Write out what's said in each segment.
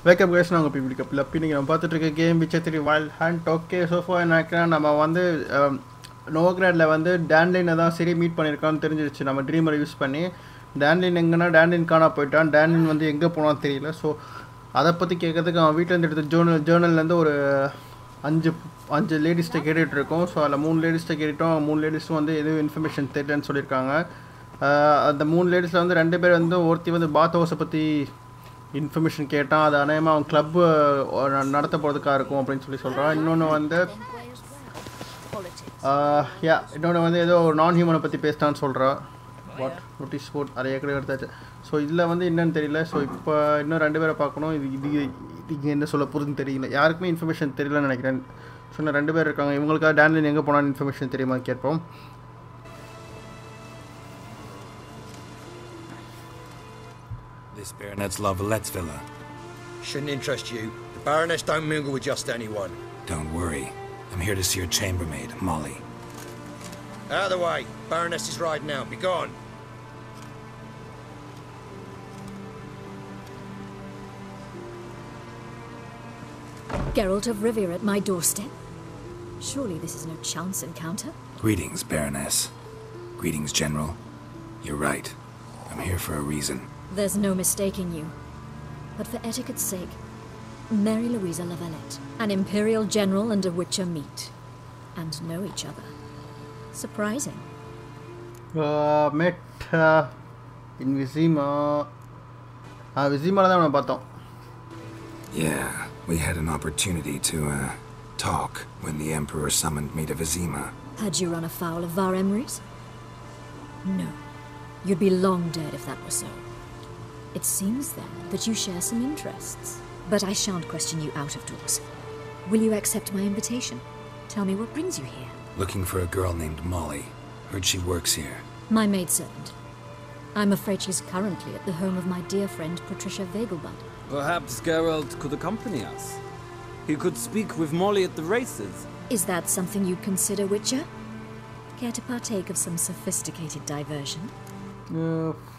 Wake up guys, நாங்க பிடிக்க பிளப்பி நீங்க பார்த்துட்டு இருக்க game Witcher three Wild Hunt. Okay sofa என்ன நம்ம வந்து நோகிராட்ல வந்து டேன்லினை தான் சரி மீட் பண்ணியிருக்கான்னு தெரிஞ்சிருச்சு நம்ம ட்ரீமரை யூஸ் பண்ணி. டேன்லின் எங்கன்னா டேன்லின் காணா போயிட்டான். டேன்லின் வந்து எங்கே போனான்னு தெரியல. ஸோ அதை பற்றி கேட்கறதுக்கு அவன் வீட்டிலேருந்து எடுத்த ஜேர்னல்லேருந்து ஒரு அஞ்சு லேடிஸ்ட்டை கேட்டுகிட்டு இருக்கோம். ஸோ அதில் 3 லேடிஸ்ட்டை கேட்டுட்டோம். 3 லேடிஸும் வந்து எதுவும் இன்ஃபர்மேஷன் தெரியலன்னு சொல்லியிருக்காங்க. அந்த 3 லேடிஸில் வந்து 2 பேர் வந்து ஒருத்தி வந்து பாத் ஹவுஸை பற்றி இன்ஃபர்மேஷன் கேட்டான். அது அநேகமாக அவன் கிளப்பு நடத்த போகிறதுக்காக இருக்கும் அப்படின்னு சொல்லி சொல்கிறான். இன்னொன்று வந்து இன்னொன்று வந்து ஏதோ ஒரு நான் ஹியூமனை பற்றி பேசிட்டான்னு சொல்கிறான். வாட் நோட்டீஸ் போர்ட் அதை ஏற்கனவே எடுத்தாச்சு. ஸோ இதில் வந்து என்னன்னு தெரியல. ஸோ இப்போ இன்னும் 2 பேரை பார்க்கணும். இது என்ன சொல்ல போகிறதுன்னு தெரியல. யாருக்குமே இன்ஃபர்மேஷன் தெரியலன்னு நினைக்கிறேன். ஸோ இன்னும் 2 பேர் இருக்காங்க. இவங்களுக்காக டேன்லின் எங்கே போனான்னு இன்ஃபர்மேஷன் தெரியுமா கேட்போம். This Baronet's La Vallette's villa. Shouldn't interest you. The Baroness don't mingle with just anyone. Don't worry. I'm here to see your chambermaid, Molly. Out of the way. Baroness is riding out. Be gone. Geralt of Rivia at my doorstep? Surely this is no chance encounter? Greetings, Baroness. Greetings, General. You're right. I'm here for a reason. There's no mistaking you. But for etiquette's sake, Mary Louisa La Valette, an Imperial General and a Witcher meet. And know each other. Surprising. Met in Vizima. Vizima தான் நான் பார்த்தோம். Yeah, we had an opportunity to talk when the Emperor summoned me to Vizima. Had you run afoul of Var Emrys? No. You'd be long dead if that were so. It seems then that you share some interests. But I shan't question you out of doors. Will you accept my invitation? Tell me what brings you here. Looking for a girl named Molly. Heard she works here. My maidservant. I'm afraid she's currently at the home of my dear friend Patricia Vegelbud. Perhaps Geralt could accompany us. He could speak with Molly at the races. Is that something you'd consider, Witcher? Care to partake of some sophisticated diversion?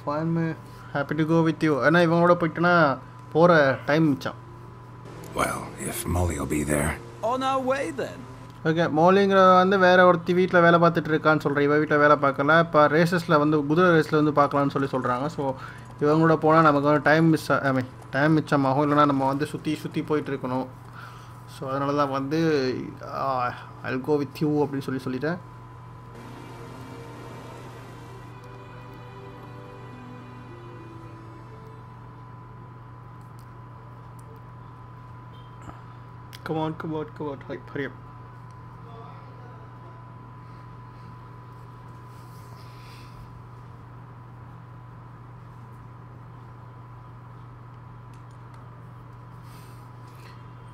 Fine, man. Happy to go with you. ஏன்னா இவங்களோட போயிட்டுனா போகிற time மிச்சம். Well, if Molly will be there. On our way then. Okay, மோலிங்கிற வந்து வேற ஒருத்தி வீட்டில் வேலை பார்த்துட்டு இருக்கான்னு சொல்கிறேன். இவன் வீட்டில் வேலை பார்க்கல. இப்போ ரேசஸில் வந்து குதிரை ரேஸில் வந்து பார்க்கலான்னு சொல்கிறாங்க. ஸோ இவங்களோட போனால் நமக்கு வந்து டைம் மிச்சமாகும். இல்லைனா நம்ம வந்து சுற்றி போயிட்டு இருக்கணும். ஸோ அதனால தான் வந்து I'll go with you அப்படின்னு சொல்லிட்டேன். Come on. Hurry up.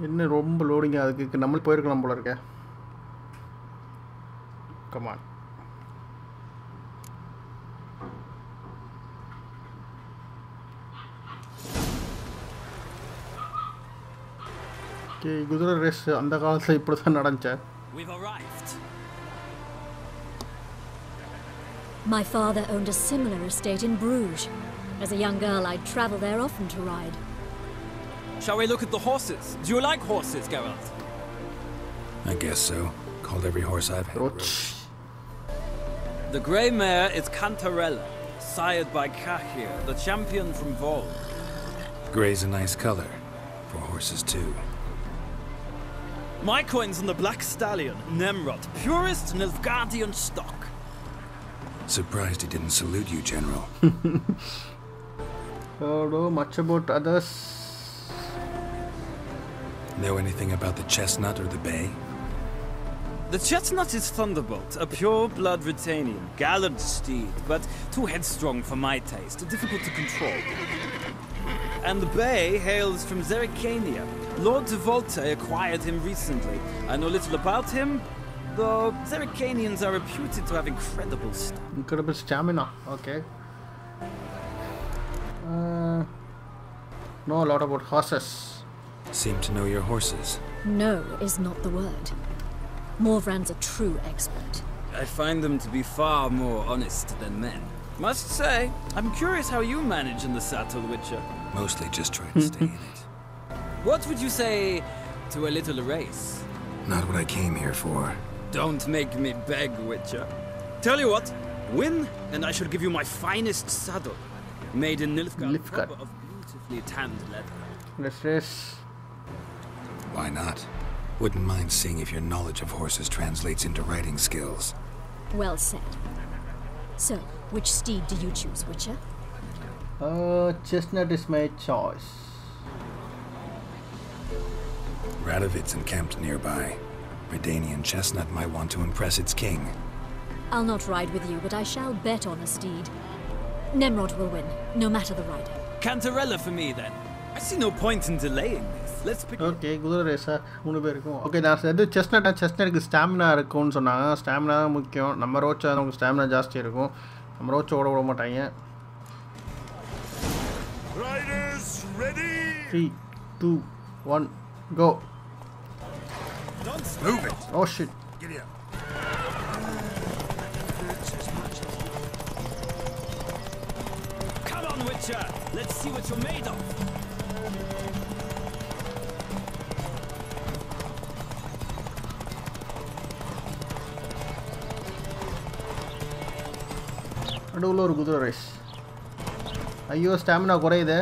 என்ன ரொம்ப லோடிங்க அதுக்கு நம்ம போயிருக்கலாம் போல இருக்க. Come on. குதிரை ரேஸ் அந்த காலத்தில் இப்படி தான் நடந்துச்சு. My father owned a similar estate in Bruges. As a young girl, I'd travel there often to ride. Shall we look at the horses? Do you like horses, Geralt? I guess so. Called every horse I've had. The grey mare is Cantarella, sired by Cahir, the champion from Vol. Grey's a nice color. For horses too. My coin's on the black stallion, Nemrod, purest Nilfgaardian stock. Surprised he didn't salute you, General. Don't know much about others. Know anything about the chestnut or the bay? The chestnut is Thunderbolt, a pure-blood Britannian, gallant steed, but too headstrong for my taste, difficult to control. And the bay hails from Zerrikania. Lord de Volte acquired him recently. I know little about him, though Zerrikanians are reputed to have incredible stamina. Incredible stamina, okay. Know a lot about horses. Seem to know your horses. No is not the word. Morvran's a true expert. I find them to be far more honest than men. Must say, I'm curious how you manage in the saddle, Witcher. Mostly just trying to stay in it. What would you say to a little race? Not what I came here for. Don't make me beg, Witcher. Tell you what, win, and I shall give you my finest saddle, made in Nilfgaard proper of beautifully tanned leather. Let's race. Why not? Wouldn't mind seeing if your knowledge of horses translates into riding skills. Well said. So, which steed do you choose, Witcher? Chestnut is my choice. Radovid's encamped nearby. Redanian Chestnut might want to impress its king. I'll not ride with you, but I shall bet on a steed. Nemrod will win, no matter the rider. Cantarella for me, then. I see no point in delaying this. Let's begin. Okay, குதிரை ரேஸா 3 பேருக்கும். Okay, நான் இது செஸ்ட்நட்க்கு stamina இருக்கும்னு சொன்னாங்க. Stamina தான் முக்கியம். நம்ம ரோச்சா நமக்கு ஸ்டாமினா ஜாஸ்தி இருக்கும். நம்ம ரோச்ச ஓட விட மாட்டாங்க. Riders ready. 3 2 1 go. Move it. Oh shit. Giddy up. Come on, Witcher. Let's see what you're made of. நடுவுல ஒரு குதிரை ரேஸ். ஐயோ stamina குறையுதே.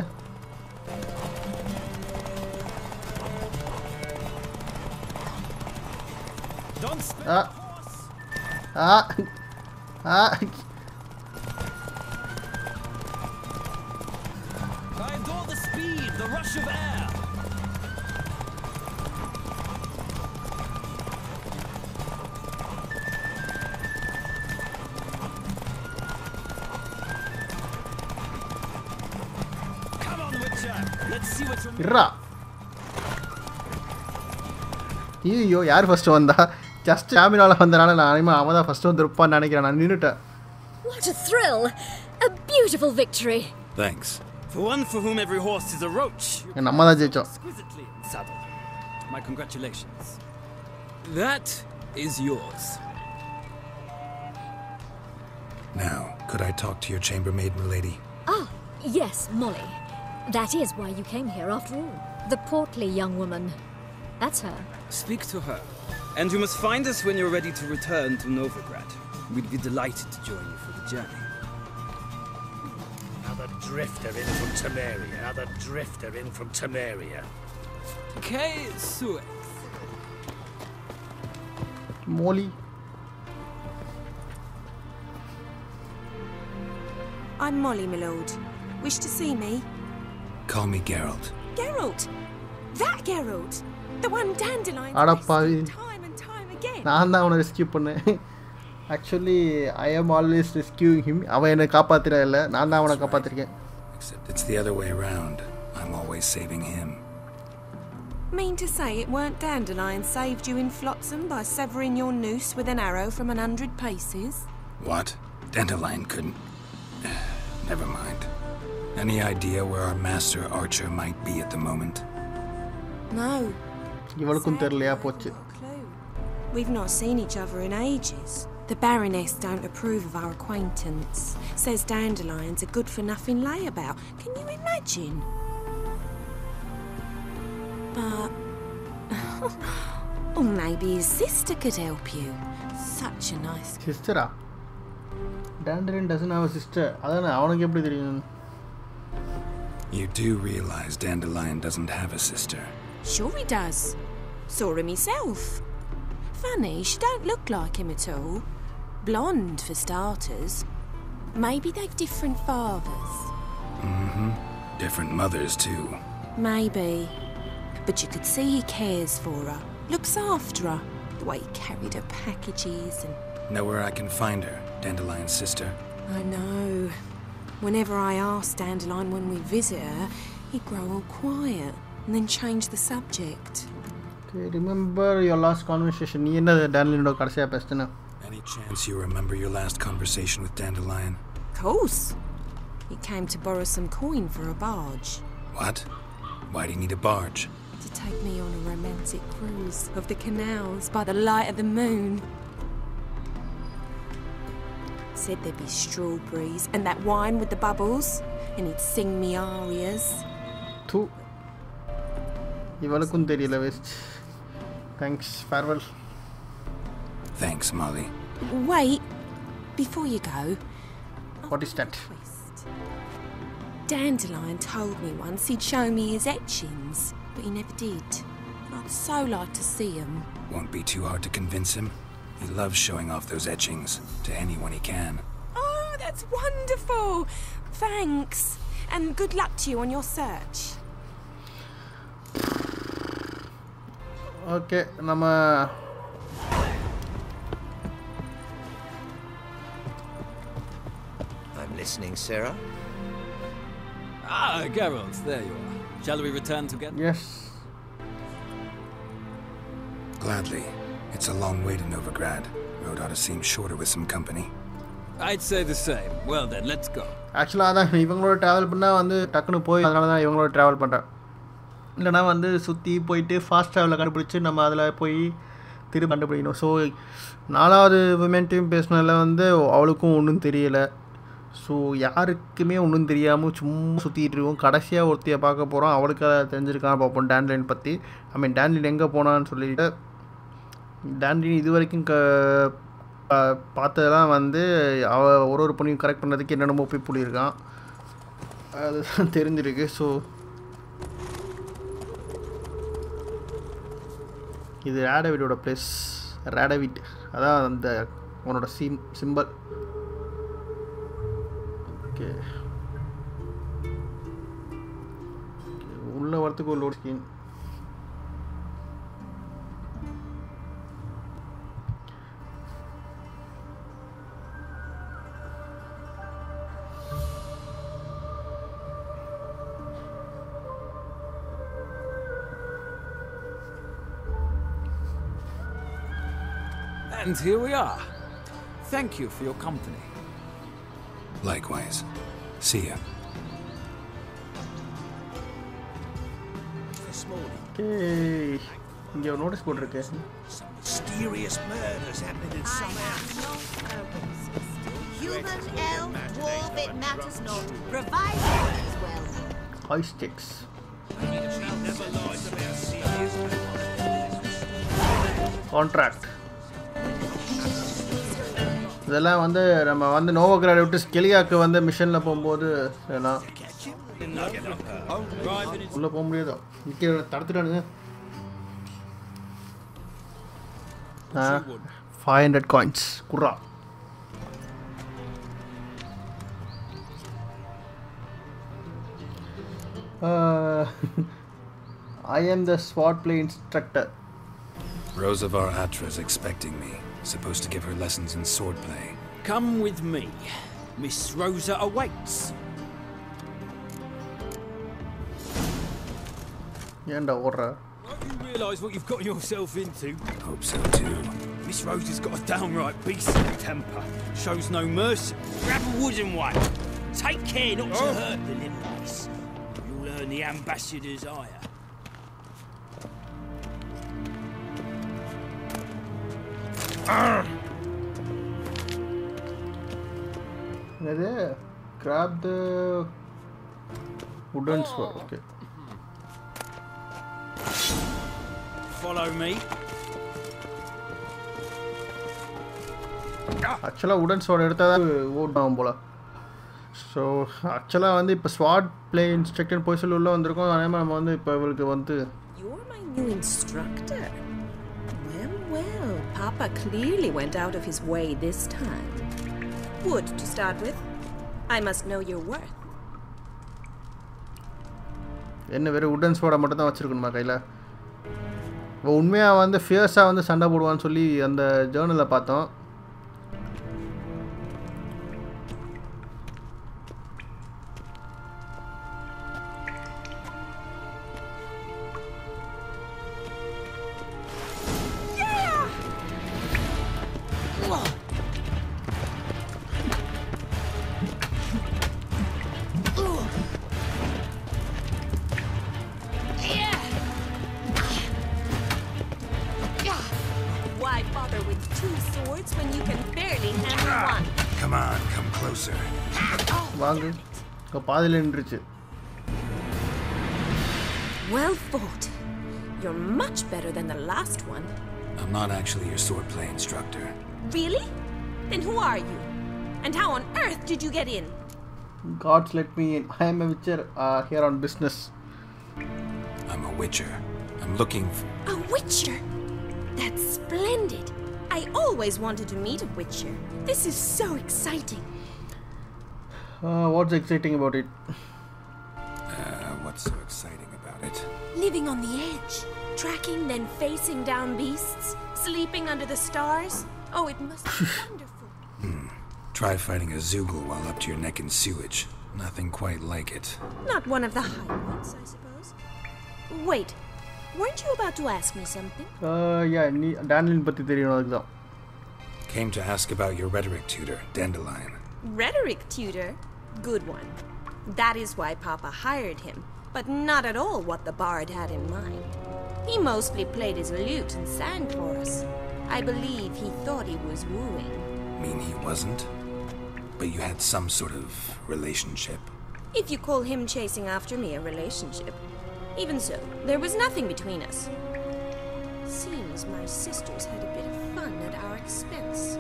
Don't spin Ah. the horse. I adore the speed, the rush of air. Come on, Witcher. Let's see what you're Irra. ஐயோ யார் first வந்தா? Just ஸ்டாமினால வந்தனால நான் அவன் தான் ஃபர்ஸ்ட் வந்திருப்பான்னு நினைக்கிறேன். நான் நின்னுட்டேன். What a thrill! A beautiful victory! Thanks. For one for whom every horse is a roach. நம்ம தான் ஜெயிச்சோம். Exquisitely in saddle. My congratulations. That is yours. Now, could I talk to your chambermaid, milady? Ah, yes, Molly. That is why you came here after all. The portly young woman. That's her. Speak to her. And you must find us when you're ready to return to Novigrad. We'd be delighted to join you for the journey. Another drifter in from Temeria. Another drifter in from Temeria. K. Suex. Molly. I'm Molly, my lord. Wish to see me? Call me Geralt. Geralt! That Geralt! The one Dandelion அடப்பாவி. time and time again. நான் தான் அவனை rescue பண்ணேன். Actually I ஆம் always ரெஸ்கியூயிங் him. அவன் என்னை காப்பாத்திரா இல்லை, நான் தான் அவனை காப்பாத்திருக்கேன். Except it's the other way around. I'm always saving him. Mean to say it weren't Dandelion saved you in Flotsam by severing your noose with an arrow from 100 paces? What? Dandelion couldn't... Never mind. Any idea where our master archer might be at the moment? No. இவளுக்கும் தெரியலையா போச்சு. Not a clue. We've not seen each other in ages. The Baroness don't approve of our acquaintance. Says Dandelion's a good-for-nothing layabout. Can you imagine? But... or maybe his sister could help you. Such a nice... சிஸ்டரா? Dandelion doesn't have a sister. அதானே அவனுக்கு எப்படி தெரியும்? You do realize Dandelion doesn't have a sister. Sure he does. Saw him himself. Funny, she don't look like him at all. Blonde, for starters. Maybe they've different fathers. Mm-hmm. Different mothers, too. Maybe. But you could see he cares for her. Looks after her. The way he carried her packages and... Know where I can find her, Dandelion's sister? I know. Whenever I ask Dandelion when we visit her, he'd grow all quiet and then change the subject. Okay, remember your last conversation. நீ என்ன Dandelionோட கடைசியா பேசின? Any chance you remember your last conversation with Dandelion? Course. He came to borrow some coin for a barge. What? Why do you need a barge? To take me on a romantic cruise of the canals by the light of the moon. Said there'd be strawberries and that wine with the bubbles, and he'd sing me arias. தூ. இவளுக்கும் தெரியல waste. Thanks, farewell. Thanks, Molly. Wait, before you go. What is that? Dandelion told me once he'd show me his etchings, but he never did. I'd so like to see them. Won't be too hard to convince him. He loves showing off those etchings to anyone he can. Oh, that's wonderful! Thanks, and good luck to you on your search. Okay, நம்ம I'm listening, Sarah. Ah, Geralt, there you are. Shall we return together? yes. Gladly. It's a long way to Novigrad. Road ought to seem shorter with some company. I'd say the same. Well then, let's go. ஆக்சுவலாக அதான் இவங்களோட travel பண்ணால் வந்து டக்குன்னு போய் அதனால தான் இவங்களோட ட்ராவல் பண்ணுறேன். இல்லைனா வந்து சுற்றி போயிட்டு ஃபாஸ்ட் ட்ராவலில் கண்டுபிடிச்சி நம்ம அதில் போய் திரும்ப கண்டுபிடிக்கணும். ஸோ 4வது விமென்ட்டையும் பேசினதில் வந்து அவளுக்கும் ஒன்றும் தெரியலை. ஸோ யாருக்குமே ஒன்றும் தெரியாமல் சும்மா சுற்றிட்டு இருக்கோம். கடைசியாக ஒருத்தையை பார்க்க போகிறோம். அவளுக்கு அதை தெரிஞ்சிருக்கான்னு பார்ப்போம் டேண்ட்லைன் பற்றி. ஐ மீன் டேண்ட்லைன் எங்கே போனான்னு சொல்லிட்டு டேண்ட்லைன் இது வரைக்கும் பார்த்ததெல்லாம் வந்து அவள் ஒரு பொண்ணையும் கரெக்ட் பண்ணுறதுக்கு என்னென்னமோ போய் புள்ளியிருக்கான். அதுதான் தெரிஞ்சிருக்கு. ஸோ இது ரேடவிட்டோட பிளேஸ். ரேடவிட் அதான் அந்த உன்னோட சிம்பல். ஓகே, உள்ள வரத்துக்கு ஒரு load screen. And here we are. Thank you for your company. Likewise. See ya. This morning, okay, இங்கே ஒரு நோட்டீஸ் போட்டிருக்கு. some mysterious murders happening in some house. Human, elf, dwarf, it matters not, provided he's well. High sticks. Never lies about serious contract. இதெல்லாம் வந்து நம்ம வந்து நோவோகிராட் விட்டு ஸ்கெலியாக்கு வந்து மிஷனில் போகும்போது இதெல்லாம் உள்ளே போக முடியாதோ இங்கே தடுத்துட்டானுங்க. 500 coins குர்ரா. I am the sword play instructor. Rosavar Atra's expecting me. Supposed to give her lessons in swordplay. Come with me. Miss Rosa awaits. ஏண்டா ஓடுற? Don't you realise what you've got yourself into? Hope so too. Miss Rosa's got a downright beastly temper. Shows no mercy. Grab a wooden one. Take care not to hurt the little miss. You'll earn the ambassador's ire. என்னது? Grab the wooden sword. Okay. Follow me. ஆக்சுவலாக உடன் ஸ்வாட் எடுத்தால் தான் ஓட்டாகும் போல். So ஆக்சுவலாக வந்து இப்போ ஸ்வாட் play instructor போய் சொல்லி உள்ளே வந்திருக்கோம். அதே மாதிரி நம்ம வந்து இப்போ இவளுக்கு வந்து You're my new instructor. Well, Papa clearly went out of his way this time. Wood, to start with. I must know your worth. என்ன வெறும் உடன் ஸ்வாடை மட்டும் தான் வச்சுருக்கணுமா கையில்? இப்போ உண்மையாக வந்து ஃபியர்ஸாக வந்து சண்டை போடுவான்னு சொல்லி அந்த ஜேர்னலில் பார்த்தோம். Why bother with two swords when you can barely handle one? Come on, come closer. வாங்க, இப்போ பாதியில் நின்றுச்சு. Well fought. You're much better than the last one. I'm not actually your swordplay instructor. Really? Then who are you? And how on earth did you get in? Gods let me in. I am a witcher here on business. I'm a witcher. I'm looking for... A witcher? That's splendid. I always wanted to meet a witcher. This is so exciting. What's exciting about it? What's so exciting about it? Living on the edge. Tracking, then facing down beasts. Sleeping under the stars. Oh, it must be wonderful. Try fighting a Zoogle while up to your neck in sewage. Nothing quite like it. Not one of the high ones, I suppose. Wait, weren't you about to ask me something? Yeah, Dandelion பத்தி தெரியும் அதுதான். Came to ask about your rhetoric tutor, Dandelion. Rhetoric tutor? Good one. That is why Papa hired him, but not at all what the bard had in mind. He mostly played his lute and sang for us. I believe he thought he was wooing. Mean he wasn't? But you had some sort of relationship. If you call him chasing after me a relationship. Even so, there was nothing between us. Seems my sisters had a bit of fun at our expense.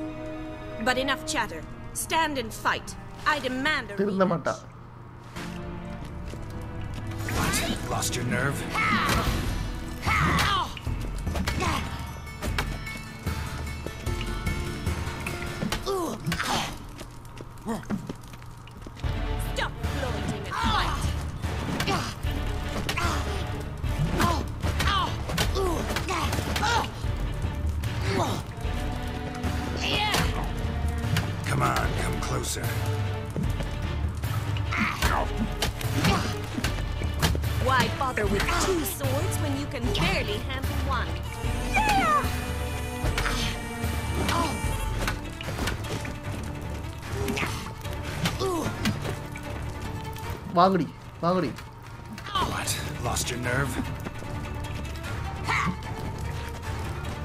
But enough chatter. Stand and fight. I demand a rematch. What? Lost your nerve? Stop floating and fight. Come on, come closer. Why bother with two swords when you can barely handle one? வாங்கடி வாங்கடி. What? Lost your nerve?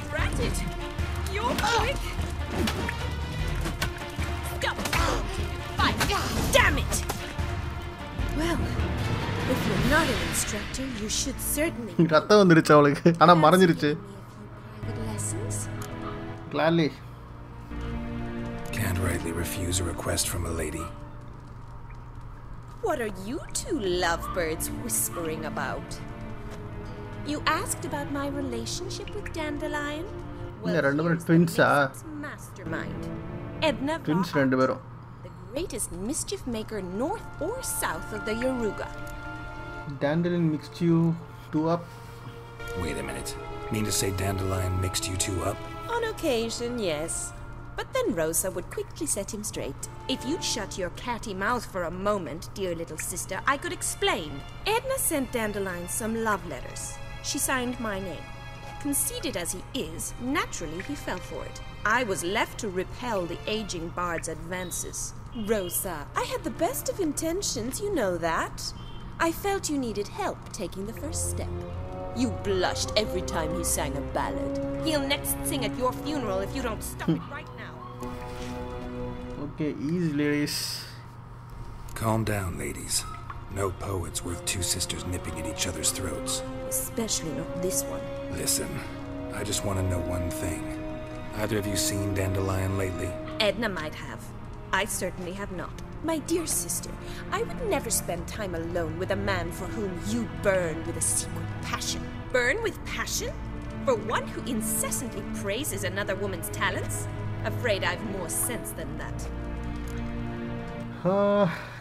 Drat it! You're quick! Stop! Fight! Damn it! Well, if you're not an instructor, you should certainly... ரத்தம் வந்துருச்சு அவளுக்கு. ஆனா மறைஞ்சிருச்சு. Private lessons? Gladly. Can't rightly refuse a request from a lady. What are you two lovebirds whispering about? You asked about my relationship with Dandelion? இந்த ரெண்டு பேரும் ட்வின்ஸா? Mastermind. Edna twins ரெண்டு பேரும். the greatest mischief maker north or south of the Yoruga. Dandelion mixed you two up. Wait a minute. Mean to say Dandelion mixed you two up? On occasion, yes. But then Rosa would quickly set him straight. If you'd shut your catty mouth for a moment, dear little sister, I could explain. Edna sent Dandelion some love letters. She signed my name. Conceited as he is, naturally he fell for it. I was left to repel the aging bard's advances. Rosa, I had the best of intentions, you know that. I felt you needed help taking the first step. You blushed every time he sang a ballad. He'll next sing at your funeral if you don't stop it right now. Okay, easy ladies. Calm down, ladies. No poet's worth two sisters nipping at each other's throats. Especially not this one. Listen, I just want to know one thing. Either of you seen Dandelion lately? Edna might have. I certainly have not. My dear sister, I would never spend time alone with a man for whom you burn with a secret passion. Burn with passion? For one who incessantly praises another woman's talents? Afraid I've more sense than that.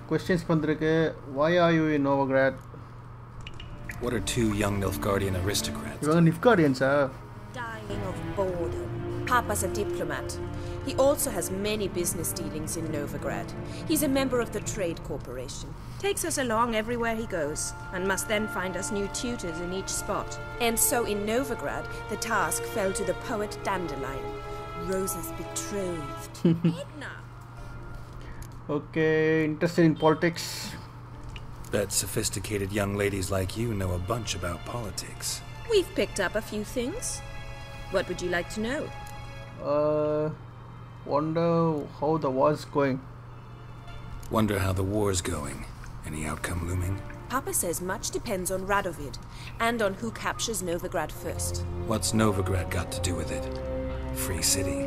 Questions பந்திருக்கு. Why are you in Novigrad? What are two young Nilfgaardian aristocrats? இவங்க Nilfgaardians-ஆ? Dying of boredom. Papa's a diplomat. He also has many business dealings in Novigrad. He's a member of the Trade Corporation. Takes us along everywhere he goes, and must then find us new tutors in each spot. And so in Novigrad, the task fell to the poet Dandelion, Rosa's betrothed. Edna! Okay, interested in politics. Bet sophisticated young ladies like you know a bunch about politics. We've picked up a few things. What would you like to know? Wonder how the war's going. Wonder how the war's going. Any outcome looming? Papa says much depends on Radovid, and on who captures Novigrad first. What's Novigrad got to do with it? Free city.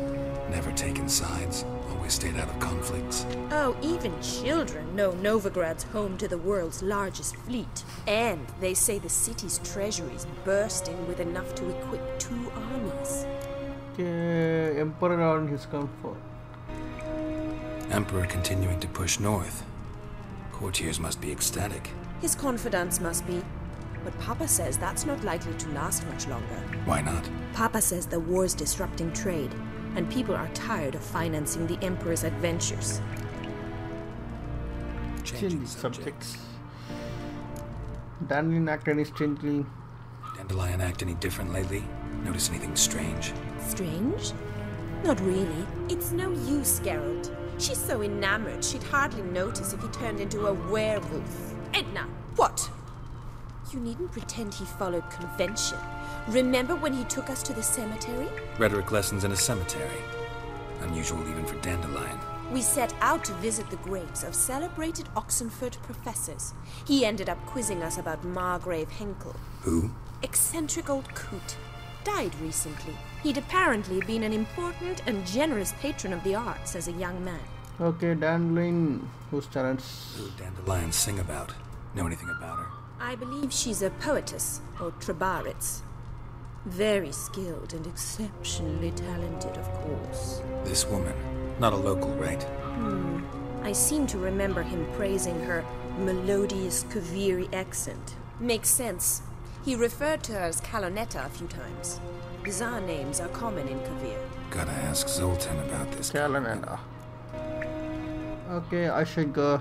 Never taken sides. Always stayed out of conflicts. Oh, even children know Novigrad's home to the world's largest fleet. And they say the city's treasury's bursting with enough to equip 2 armies. Emperor on his comfort. Emperor continuing to push north. Courtiers must be ecstatic. His confidants must be. But Papa says that's not likely to last much longer. Why not? Papa says the war's disrupting trade, and people are tired of financing the Emperor's adventures. Changing subjects. Dandelion act any strangely? Dandelion act any different lately? Notice anything strange? Strange? Not really. It's no use, Geralt. She's so enamored she'd hardly notice if he turned into a werewolf. Edna, what? You needn't pretend he followed convention. Remember when he took us to the cemetery? Rhetoric lessons in a cemetery. Unusual even for Dandelion. We set out to visit the graves of celebrated Oxenford professors. He ended up quizzing us about Margrave Henkel. Who? Eccentric old coot. Died recently. He'd apparently been an important and generous patron of the arts as a young man. Okay, Dandelion, whose talents? Who did Dandelion sing about? Know anything about her? I believe she's a poetess, or trabaritz. Very skilled and exceptionally talented, of course. This woman, not a local, right? I seem to remember him praising her melodious Kaviri accent. Makes sense. He referred to her as Kalonetta a few times. Bizarre names are common in Kavir. Gotta ask Zoltan about this. Kalonetta. Okay, I should go.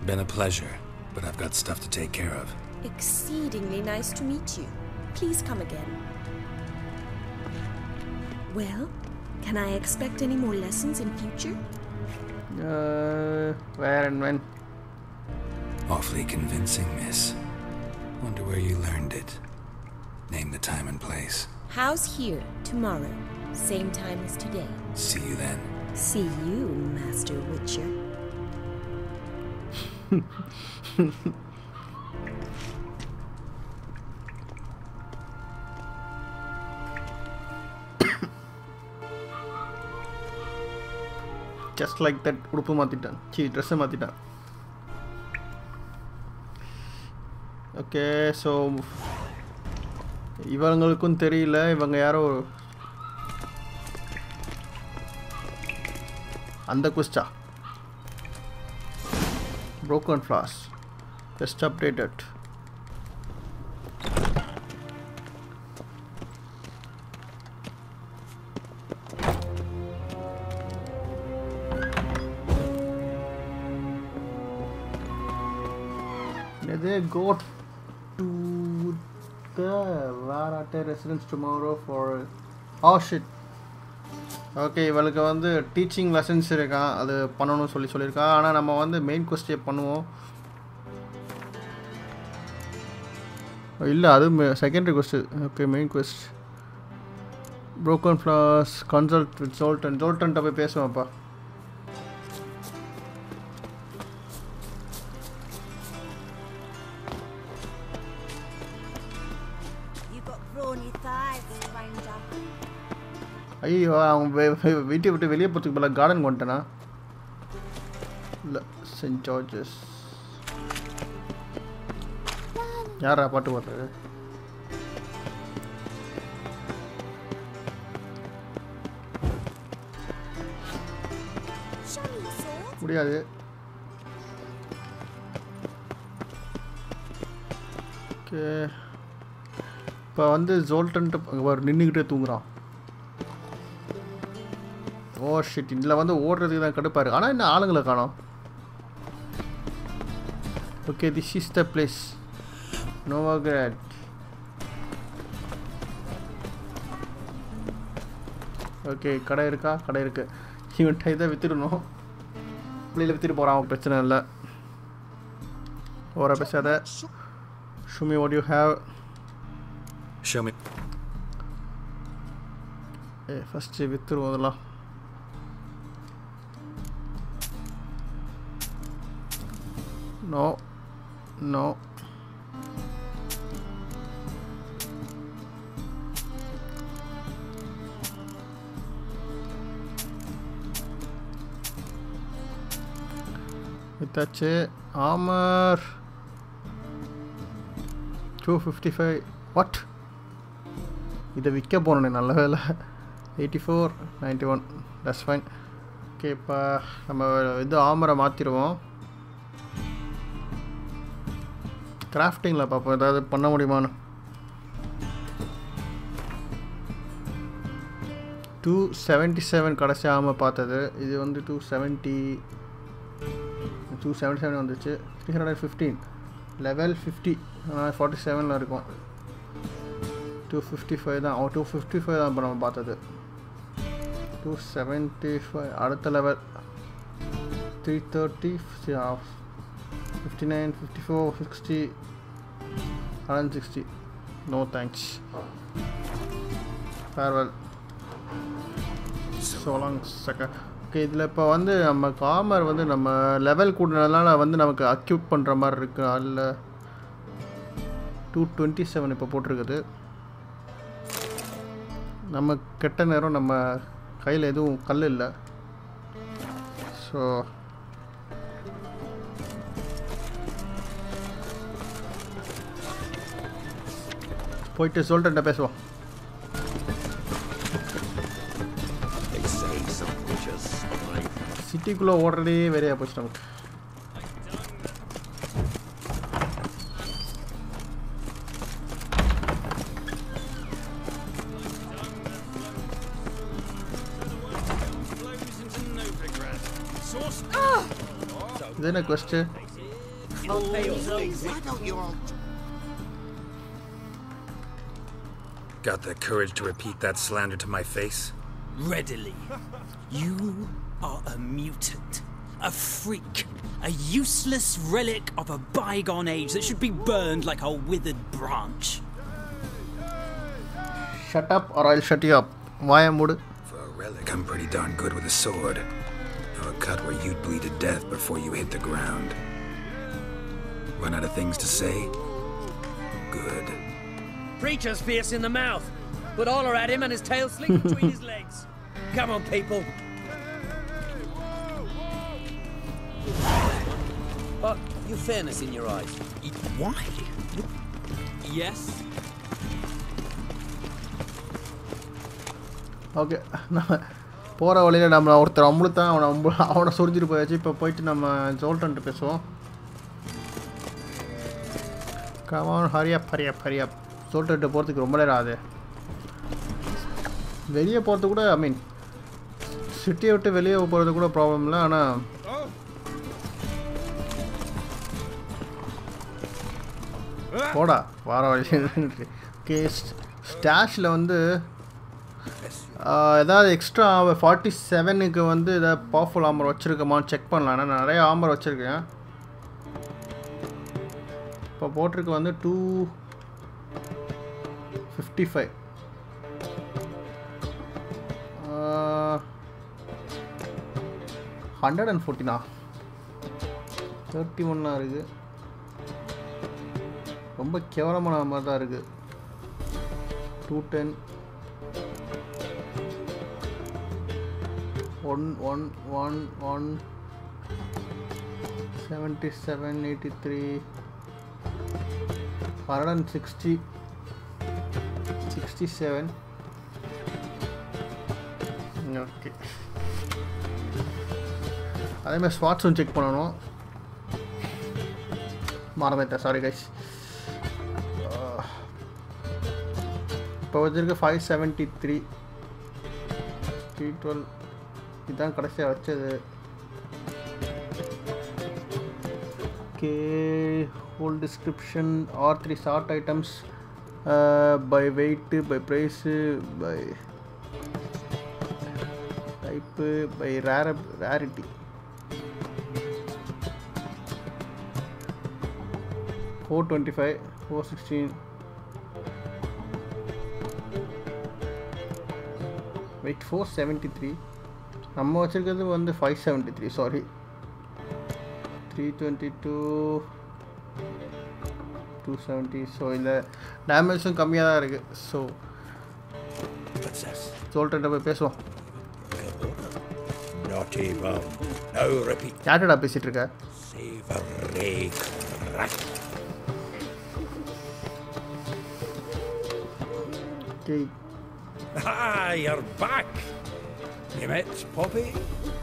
Been a pleasure, but I've got stuff to take care of. Exceedingly nice to meet you. Please come again. Well, can I expect any more lessons in future? Where and when? Awfully convincing, miss. Wonder where you learned it. Name the time and place. House here, tomorrow. Same time as today. See you then. See you, Master Witcher. Just like that, உடுப்பு மாத்திட்டான். Dress மாத்திட்டான். Okay, so இவங்களுக்கும் தெரியல இவங்க யாரோ அந்த குஸ்டா broken flask just updated. They go to the Varate residence tomorrow for oh shit. Okay, இவளுக்கு வந்து teaching lessons இருக்கான், அது பண்ணணும்னு சொல்லியிருக்கான். ஆனால் நம்ம வந்து மெயின் கொஸ்டியை பண்ணுவோம். இல்லை, அது secondary quest. Okay, main quest broken flask consult with Zoltan போய் பேசுவான்ப்பா. ஐயோ, அவங்க வீட்டை விட்டு வெளியே போகிறதுக்கு பதிலாக கார்டன் கொண்டேனா? இல்லை, சென்ட் ஜார்ஜஸ். யாரா பாட்டு போடுறது? முடியாது. ஓகே, இப்போ வந்து ஜோல்டன்ட்டு நின்றுக்கிட்டே தூங்குறான். ஓ ஷிட், இதில் வந்து ஓடுறதுக்கு தான் கடுப்பாரு. ஆனால் என்ன ஆளுங்களை காணோம். Okay, this is the place. Novigrad. Okay, கடை இருக்கா? கடை இருக்கு. இவன்ட்ட இதை விற்றுடணும். வெளியில் விற்றுட்டு போகிறான், பிரச்சனை இல்லை. ஓர பேசாத. Show me what you have. Show me. First விற்றுருவோம் அதெல்லாம். No. நோ. வித்தாச்சு. ஆமர் 255. வாட்? இதை விற்க போனே, நல்ல வேலை. 84 91. That's fine. ஓகே, இப்போ நம்ம இது ஆமரை மாற்றிடுவோம். கிராஃப்டிங்கில் பார்ப்போம் ஏதாவது பண்ண முடியுமான்னு. 277 கடைசி ஆமை பார்த்தது. இது வந்து 277 வந்துச்சு. 315 லெவல் 50. 47 இருக்கும். 255 தான். 255 தான் இப்போ நம்ம பார்த்தது. 275 அடுத்த level. 330 59 54 60 160. No thanks. Farewell. So long சக்க. ஓகே, இதில் இப்போ வந்து நம்ம காமர் வந்து நம்ம லெவல் கூடனால வந்து நமக்கு அக்யூட் பண்ணுற மாதிரி இருக்குது. அதில் 227 இப்போ போட்டிருக்குது. நம்ம கெட்ட நேரம் நம்ம கையில் எதுவும் கல் இல்லை. ஸோ போயிட்டு சொல்லிட்டு பேசுவோம். சிட்டிக்குள்ளே ஓடுறதே வேறையாக போச்சு நமக்கு. இது என்ன கொஸ்ட்? Got the courage to repeat that slander to my face? Readily. You are a mutant, a freak, a useless relic of a bygone age that should be burned like a withered branch. Shut up or I'll shut you up. Why am I? For a relic, I'm pretty darn good with a sword. Or a cut where you'd bleed to death before you hit the ground. Run out of things to say? Good. Preacher's fierce in the mouth, but all are at him and his tail slipped between his legs. Come on, people. But you've fairness in your eyes. Why? Yes? Okay, நம்ம போகிற வழியில் நம்ம ஒருத்தர் அம்பளுத்தான் அவனை சொரிஞ்சிட்டு போயாச்சு. இப்போ போயிட்டு நம்ம ஜோல்டன்ட்டு பேசுவோம். கமான், ஹரியாப். ஜோல்டன்ட்டு போகிறதுக்கு ரொம்ப நேரம் ஆகுது. வெளியே போகிறது கூட, ஐ மீன் சிட்டியை விட்டு வெளியே போகிறது கூட ப்ராப்ளம் இல்லை. ஆனால் போடா வார வழி. ஓகே, ஸ்டாஷில் வந்து ஏதாவது எக்ஸ்ட்ரா 47க்கு வந்து ஏதாவது பவர்ஃபுல் ஆமர் வச்சுருக்கோமான்னு செக் பண்ணலாம். நான் நிறைய ஆமர் வச்சுருக்கேன். இப்போ போட்டிருக்கு வந்து 255. 114 31 இருக்குது. ரொம்ப கேவலமான மாதிரி தான் இருக்குது. 210 111 77 83 160 67. ஓகே, அதேமாதிரி ஸ்வாட்ஸும் செக் பண்ணணும். மறந்துட்டேன், சாரி கைஸ். இப்போ வச்சுருக்க 573 312. இதுதான் கடைசியாக வச்சது. Okay, whole description R3 sort items by weight, by price, by type, by rarity. 425 416. Weight 473. நம்ம வச்சுருக்கிறது வந்து 573. சாரி, 322 270. So இந்த டேமேஜும் கம்மியாக தான் இருக்குது. ஸோ சொல்லிட்டு போய் பேசுவோம். யார்டா பேசிகிட்டு இருக்க? Okay. Ah, you're back. You met Poppy?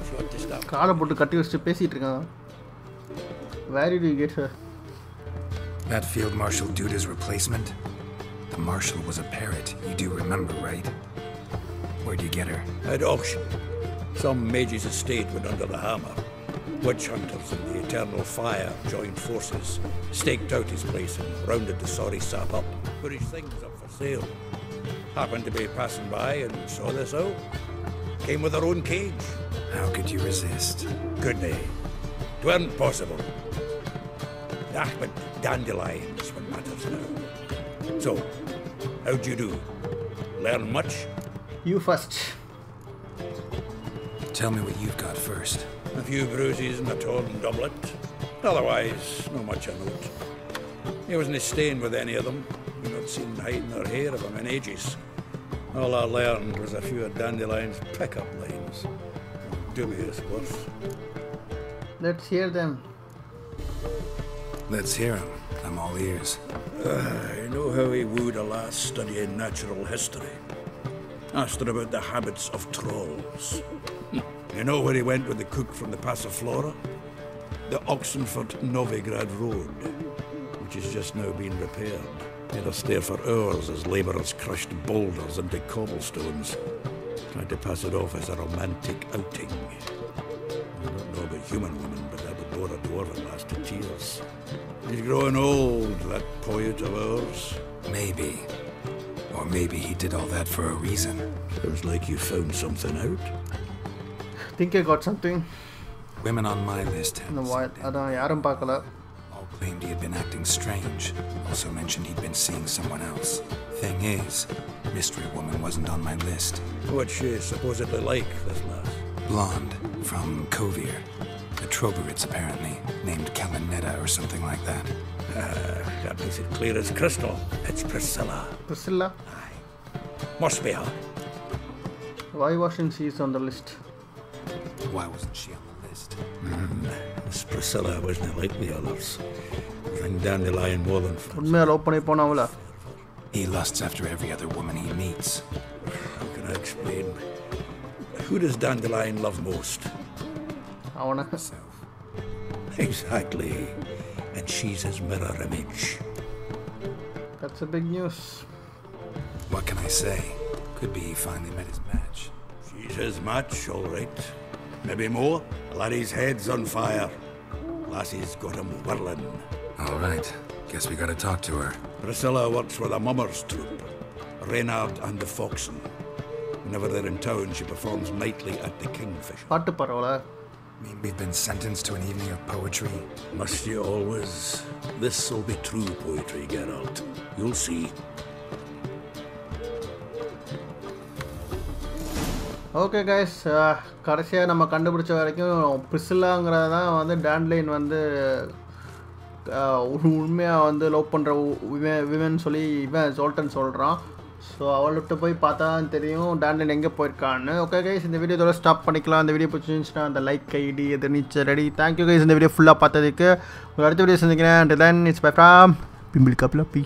She got to stop. காலை போட்டு கட்டி வச்சுட்டு பேசிட்டு இருக்காங்க. Where did you get her? That Field Marshal Duda's replacement? The Marshal was a parrot, you do remember, right? Where'd you get her? At auction. Some mage's estate went under the hammer. Witch hunters and the Eternal Fire joined forces, staked out his place and rounded the sorry sap up. Put his things up for sale. Happened to be passing by and saw this out. Came with her own cage. How could you resist? Couldn't they? 'Tweren't possible. Ah, but dandelions what matters now. So, how'd you do? Learn much? You first. Tell me what you've got first. A few bruises and a torn doublet. Otherwise, not much of note. He wasn't staying with any of them. You've not seen hiding or hair of him in ages. All I learned was a few of Dandelion's pick-up lines. Dubious worth. Let's hear them. Let's hear him. I'm all ears. You know how he wooed a lass studying natural history? Asked her about the habits of trolls. You know where he went with the cook from the Passiflora? The Oxenford Novigrad Road, which has just now been repaired. Made us stare for hours as labourers crushed boulders into cobblestones. Tried to pass it off as a romantic outing. I don't know about human women, but that would bore a dwarven lass to tears. He's growing old, that poet of ours. Maybe. Or maybe he did all that for a reason. Sounds like you found something out. I think I got something. Women on my list In the wild. அதான் யாரும் பார்க்கல. all claimed he had been acting strange. Also mentioned he'd been seeing someone else. Thing is, mystery woman wasn't on my list. What's she supposedly like, this lass? Blonde, from Kovir. A Troberits, apparently, named Kalinetta or something like that. That makes it clear as crystal. It's Priscilla. Priscilla? Aye. Must be her. Why wasn't she on the list? Why wasn't she on the list? This Priscilla wasn't like the others. Bring Dandelion more than friends. உண்மையா love பண்ணி போனாவல? He lusts after every other woman he meets. How can I explain? Who does Dandelion love most? அவன. Self. Exactly. And she's his mirror image. That's a big news. What can I say? Could be he finally met his match. She's his match, all right. Maybe more. Laddie's head's on fire. Lassie's got him whirling. All right. Guess we gotta talk to her. Priscilla works with a mummer's troupe, Reynard and the Foxen. Whenever they're in town, she performs nightly at the Kingfisher. பாட்டு பரவல. Mean we've been sentenced to an evening of poetry? Must you always? This'll be true poetry, Geralt. You'll see. Okay guys, கடைசியாக நம்ம கண்டுபிடிச்ச வரைக்கும் பிரிசில்லாங்கிறது தான் வந்து டேண்ட்லைன் வந்து உண்மையாக வந்து லவ் பண்ணுற விமன் சொல்லி இவன் ஜோல்டன் சொல்கிறான். ஸோ அவள்கிட்ட போய் பார்த்தா தெரியும் டேண்ட்லைன் எங்கே போயிருக்கான்னு. ஓகே கைஸ், இந்த வீடியோ இதோட ஸ்டாப் பண்ணிக்கலாம். அந்த வீடியோ பிடிச்சிருந்துச்சுன்னா அந்த லைக் ஐடி எது நிச்சயம் ரெடி. தேங்க்யூ கைஸ் இந்த வீடியோ ஃபுல்லாக பார்த்ததுக்கு. ஒரு அடுத்த வீடியோ செஞ்சுக்கிறேன். தென் இட்ஸ் பை ஃப்ரம் பிம்பிள் கப்லப்பி.